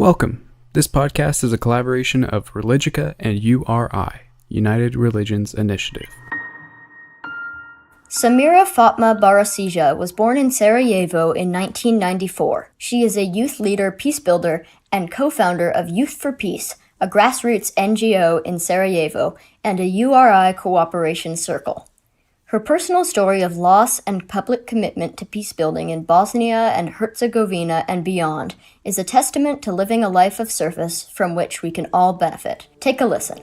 Welcome. This podcast is a collaboration of Religica and URI, United Religions Initiative. Samira Fatma Barucija was born in Sarajevo in 1994. She is a youth leader, peacebuilder, and co-founder of Youth for Peace, a grassroots NGO in Sarajevo, and a URI Cooperation Circle. Her personal story of loss and public commitment to peacebuilding in Bosnia and Herzegovina and beyond is a testament to living a life of service from which we can all benefit. Take a listen.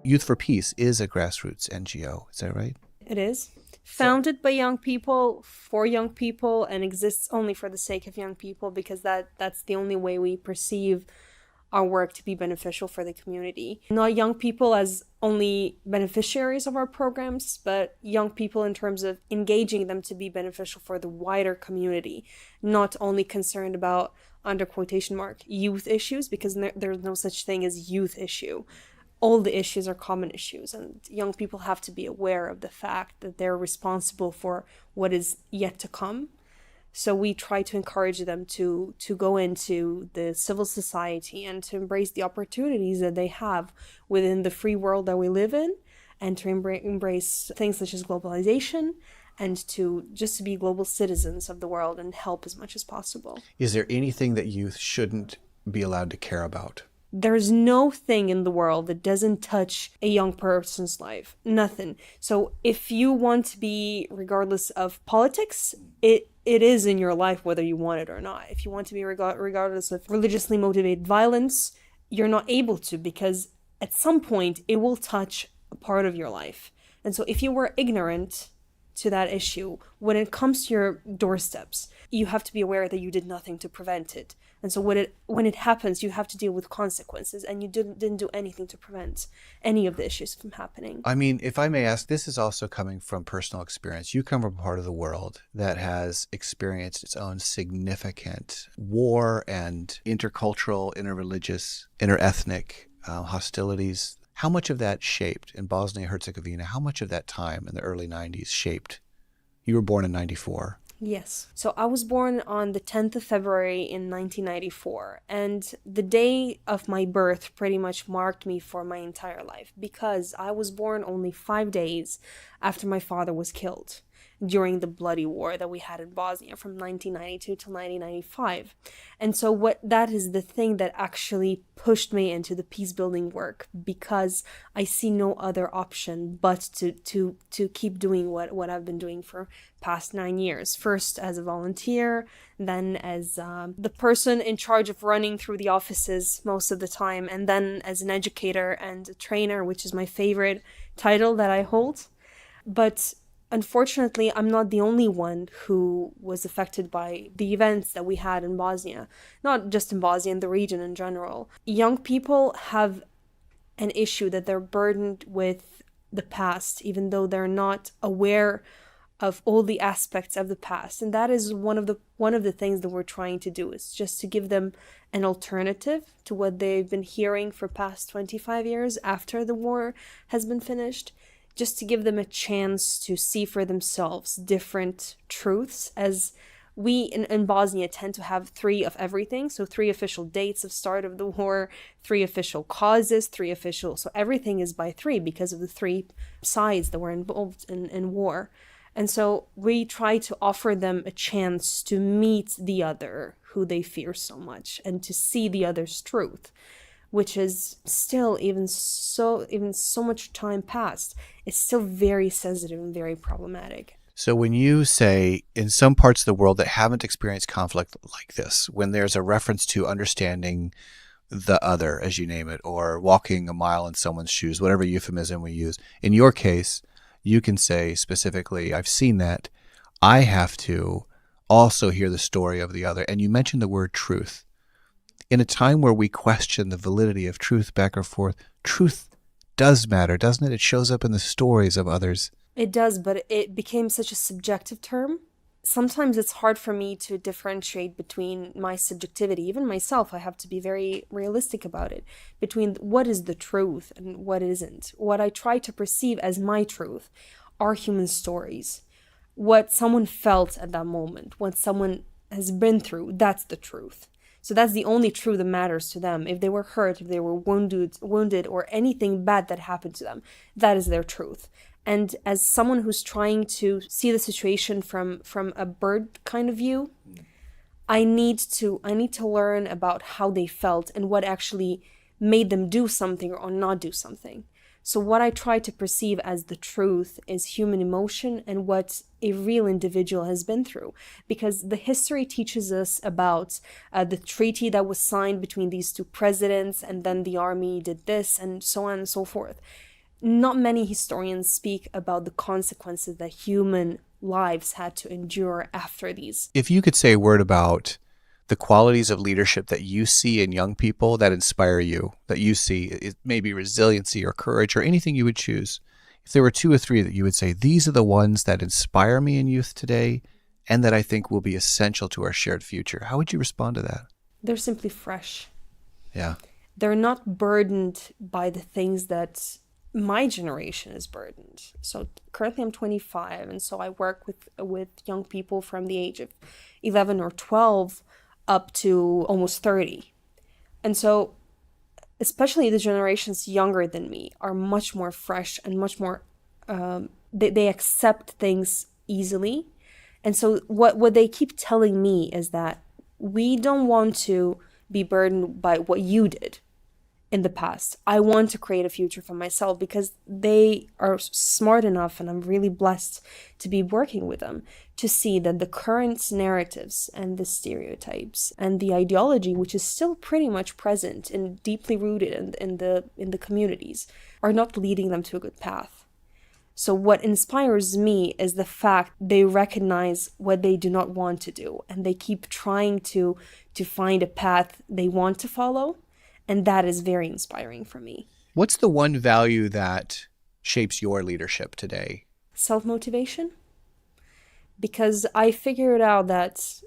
Youth for Peace is a grassroots NGO, is that right? It is. Founded by young people, for young people, and exists only for the sake of young people because that's the only way we perceive our work to be beneficial for the community. Not young people as only beneficiaries of our programs, but young people in terms of engaging them to be beneficial for the wider community, not only concerned about, under quotation mark, youth issues, because there's no such thing as youth issue. All the issues are common issues, and young people have to be aware of the fact that they're responsible for what is yet to come. So we try to encourage them to go into the civil society and to embrace the opportunities that they have within the free world that we live in, and to embrace things such as globalization, and to just be global citizens of the world and help as much as possible. Is there anything that youth shouldn't be allowed to care about? There's no thing in the world that doesn't touch a young person's life. Nothing. So if you want to be, regardless of politics, it is in your life whether you want it or not. If you want to be regardless of religiously motivated violence, you're not able to, because at some point it will touch a part of your life. And so if you were ignorant to that issue, when it comes to your doorsteps, you have to be aware that you did nothing to prevent it. And so when it happens, you have to deal with consequences, and you didn't do anything to prevent any of the issues from happening. I mean, if I may ask, this is also coming from personal experience. You come from a part of the world that has experienced its own significant war and intercultural, interreligious, interethnic hostilities. How much of that shaped in Bosnia and Herzegovina, how much of that time in the early 90s shaped? You were born in 94. Yes. So I was born on the 10th of February in 1994, and the day of my birth pretty much marked me for my entire life, because I was born only 5 days after my father was killed during the bloody war that we had in Bosnia from 1992 to 1995. And so that is the thing that actually pushed me into the peacebuilding work, because I see no other option but to keep doing what I've been doing for past 9 years. First as a volunteer, then as the person in charge of running through the offices most of the time, and then as an educator and a trainer, which is my favorite title that I hold. But unfortunately, I'm not the only one who was affected by the events that we had in Bosnia. Not just in Bosnia, in the region in general. Young people have an issue that they're burdened with the past, even though they're not aware of all the aspects of the past. And that is one of the things that we're trying to do, is just to give them an alternative to what they've been hearing for past 25 years after the war has been finished. Just to give them a chance to see for themselves different truths, as we in Bosnia tend to have 3 of everything. So 3 official dates of start of the war, 3 official causes, 3 official. So everything is by 3 because of the 3 sides that were involved in war. And so we try to offer them a chance to meet the other who they fear so much, and to see the other's truth, which is still, even so much time passed, it's still very sensitive and very problematic. So when you say in some parts of the world that haven't experienced conflict like this, when there's a reference to understanding the other, as you name it, or walking a mile in someone's shoes, whatever euphemism we use, in your case, you can say specifically, I've seen that. I have to also hear the story of the other. And you mentioned the word truth. In a time where we question the validity of truth back or forth, truth does matter, doesn't it? It shows up in the stories of others. It does, but it became such a subjective term. Sometimes it's hard for me to differentiate between my subjectivity. Even myself, I have to be very realistic about it, between what is the truth and what isn't. What I try to perceive as my truth are human stories. What someone felt at that moment, what someone has been through, that's the truth. So that's the only truth that matters to them. If they were hurt, if they were wounded, or anything bad that happened to them, that is their truth. And as someone who's trying to see the situation from a bird kind of view, I need to learn about how they felt and what actually made them do something or not do something. So what I try to perceive as the truth is human emotion and what a real individual has been through. Because the history teaches us about the treaty that was signed between these two presidents, and then the army did this, and so on and so forth. Not many historians speak about the consequences that human lives had to endure after these. If you could say a word about the qualities of leadership that you see in young people that inspire you, that you see, it may be resiliency or courage or anything you would choose. If there were 2 or 3 that you would say, these are the ones that inspire me in youth today and that I think will be essential to our shared future, how would you respond to that? They're simply fresh. Yeah. They're not burdened by the things that my generation is burdened. So currently I'm 25, and so I work with young people from the age of 11 or 12 up to almost 30. And so especially the generations younger than me are much more fresh and much more, they accept things easily. And so what they keep telling me is that we don't want to be burdened by what you did in the past. I want to create a future for myself, because they are smart enough, and I'm really blessed to be working with them, to see that the current narratives and the stereotypes and the ideology, which is still pretty much present and deeply rooted in the communities, are not leading them to a good path. So what inspires me is the fact they recognize what they do not want to do, and they keep trying to find a path they want to follow. And that is very inspiring for me. What's the one value that shapes your leadership today? Self-motivation. Because I figured out that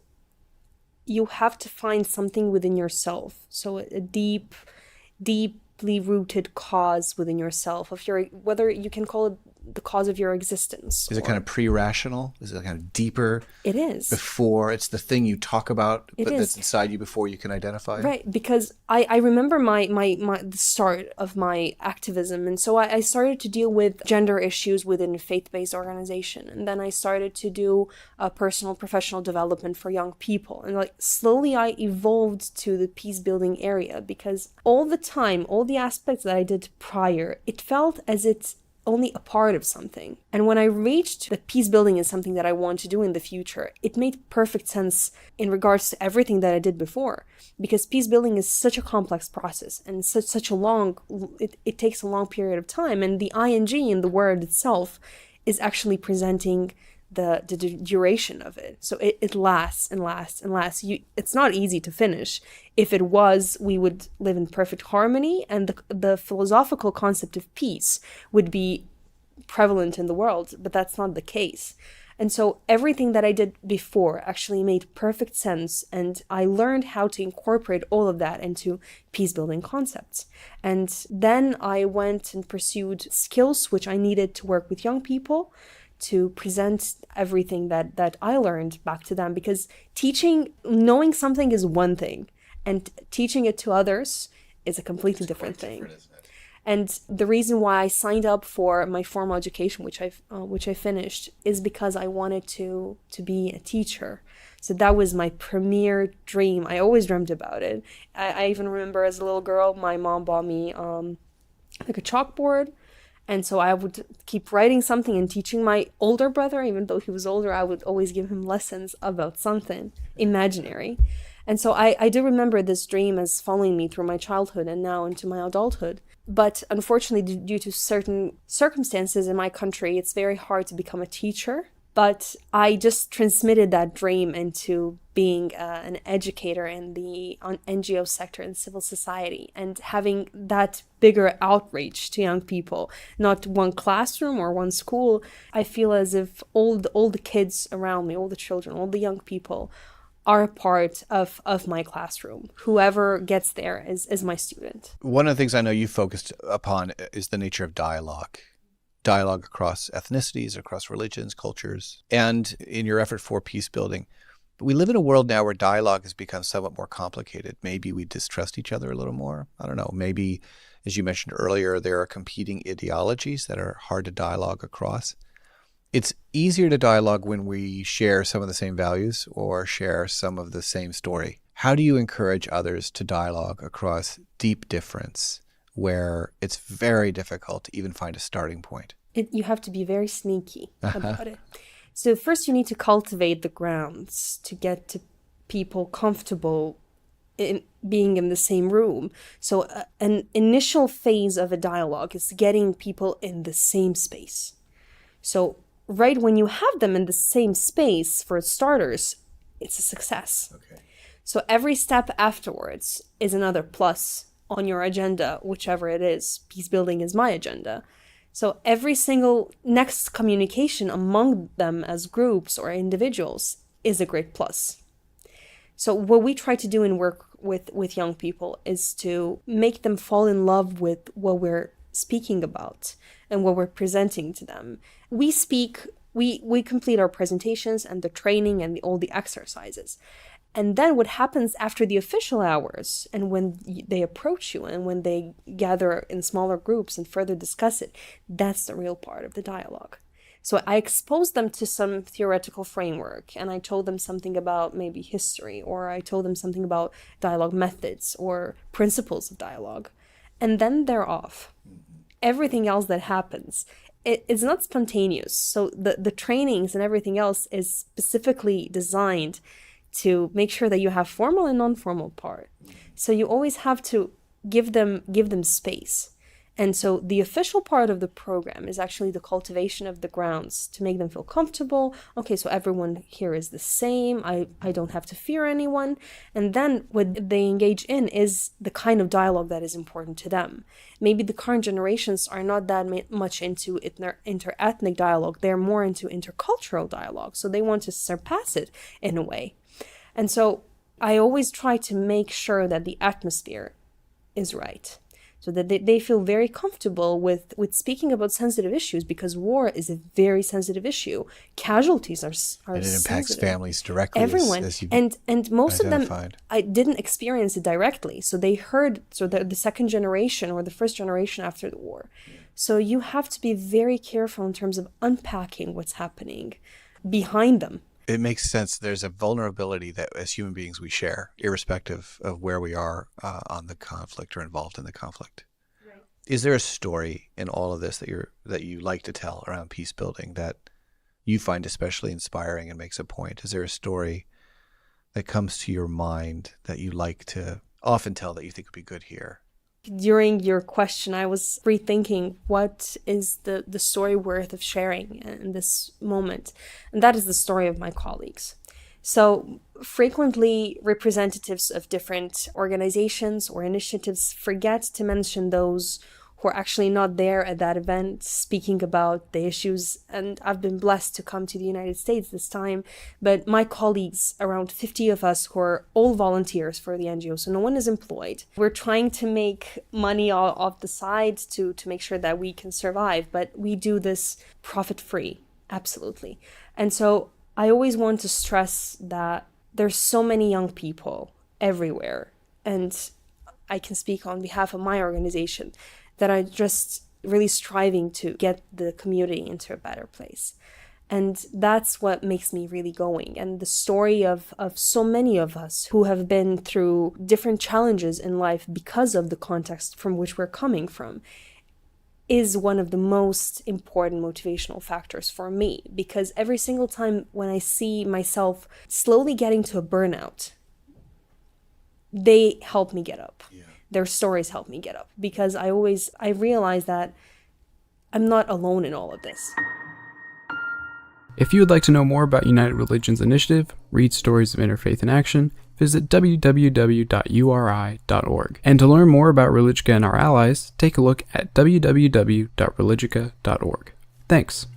you have to find something within yourself. So a deeply rooted cause within yourself, of your, whether you can call it the cause of your existence. Is it kind of pre-rational? Is it kind of deeper? It is. Before, it's the thing you talk about, but is. that's inside you before you can identify? Right, because I remember the start of my activism, and so I started to deal with gender issues within a faith-based organization, and then I started to do personal professional development for young people, and like slowly I evolved to the peace building area, because all the time, all the aspects that I did prior, it felt as it's only a part of something. And when I reached that peace building is something that I want to do in the future, it made perfect sense in regards to everything that I did before, because peace building is such a complex process and such a long, it takes a long period of time, and the ing in the word itself is actually presenting the duration of it. So it lasts and lasts and lasts. It's not easy to finish. If it was, we would live in perfect harmony, and the philosophical concept of peace would be prevalent in the world, but that's not the case. And so everything that I did before actually made perfect sense, and I learned how to incorporate all of that into peace building concepts. And then I went and pursued skills which I needed to work with young people, to present everything that I learned back to them, because knowing something is one thing, and teaching it to others is a completely different thing. And the reason why I signed up for my formal education, which I finished, is because I wanted to be a teacher. So that was my premier dream. I always dreamt about it. I even remember as a little girl, my mom bought me like a chalkboard. And so I would keep writing something and teaching my older brother, even though he was older, I would always give him lessons about something imaginary. And so I do remember this dream as following me through my childhood and now into my adulthood. But unfortunately, due to certain circumstances in my country, it's very hard to become a teacher. But I just transmitted that dream into being an educator in the NGO sector and civil society, and having that bigger outreach to young people, not one classroom or one school. I feel as if all the kids around me, all the children, all the young people are a part of my classroom. Whoever gets there is my student. One of the things I know you focused upon is the nature of dialogue across ethnicities, across religions, cultures, and in your effort for peace building. But we live in a world now where dialogue has become somewhat more complicated. Maybe we distrust each other a little more. I don't know. Maybe, as you mentioned earlier, there are competing ideologies that are hard to dialogue across. It's easier to dialogue when we share some of the same values or share some of the same story. How do you encourage others to dialogue across deep difference where it's very difficult to even find a starting point? You have to be very sneaky about it. So first you need to cultivate the grounds to get to people comfortable in being in the same room. So an initial phase of a dialogue is getting people in the same space. So right when you have them in the same space, for starters, it's a success. Okay. So every step afterwards is another plus on your agenda, whichever it is. Peace building is my agenda. So every single next communication among them as groups or individuals is a great plus. So what we try to do in work with young people is to make them fall in love with what we're speaking about and what we're presenting to them. We complete our presentations and the training and all the exercises. And then what happens after the official hours and when they approach you and when they gather in smaller groups and further discuss it, that's the real part of the dialogue. So I exposed them to some theoretical framework and I told them something about maybe history, or I told them something about dialogue methods or principles of dialogue. And then they're off. Everything else that happens, it's not spontaneous. So the trainings and everything else is specifically designed to make sure that you have formal and non-formal part. So you always have to give them space. And so the official part of the program is actually the cultivation of the grounds to make them feel comfortable. Okay, so everyone here is the same. I don't have to fear anyone. And then what they engage in is the kind of dialogue that is important to them. Maybe the current generations are not that much into inter-ethnic dialogue. They're more into intercultural dialogue. So they want to surpass it in a way. And so I always try to make sure that the atmosphere is right, so that they feel very comfortable with speaking about sensitive issues, because war is a very sensitive issue. Casualties are and it impacts sensitive. Families directly. Everyone. As and most identified. of them, I didn't experience it directly. So they heard, so the second generation or the first generation after the war. So you have to be very careful in terms of unpacking what's happening behind them. It makes sense. There's a vulnerability that as human beings we share, irrespective of where we are on the conflict or involved in the conflict. Right. Is there a story in all of this that you like to tell around peace building that you find especially inspiring and makes a point? Is there a story that comes to your mind that you like to often tell that you think would be good here? During your question, I was rethinking what is the story worth of sharing in this moment. And that is the story of my colleagues. So frequently representatives of different organizations or initiatives forget to mention those who are actually not there at that event speaking about the issues. And I've been blessed to come to the United States this time. But my colleagues, around 50 of us who are all volunteers for the NGO, so no one is employed. We're trying to make money off the side to make sure that we can survive. But we do this profit-free, absolutely. And so I always want to stress that there's so many young people everywhere. And I can speak on behalf of my organization that are just really striving to get the community into a better place. And that's what makes me really going. And the story of so many of us who have been through different challenges in life because of the context from which we're coming from is one of the most important motivational factors for me. Because every single time when I see myself slowly getting to a burnout, they help me get up. Yeah. Their stories help me get up, because I realize that I'm not alone in all of this. If you would like to know more about United Religions Initiative, read stories of interfaith in action, visit www.uri.org. And to learn more about Religica and our allies, take a look at www.religica.org. Thanks.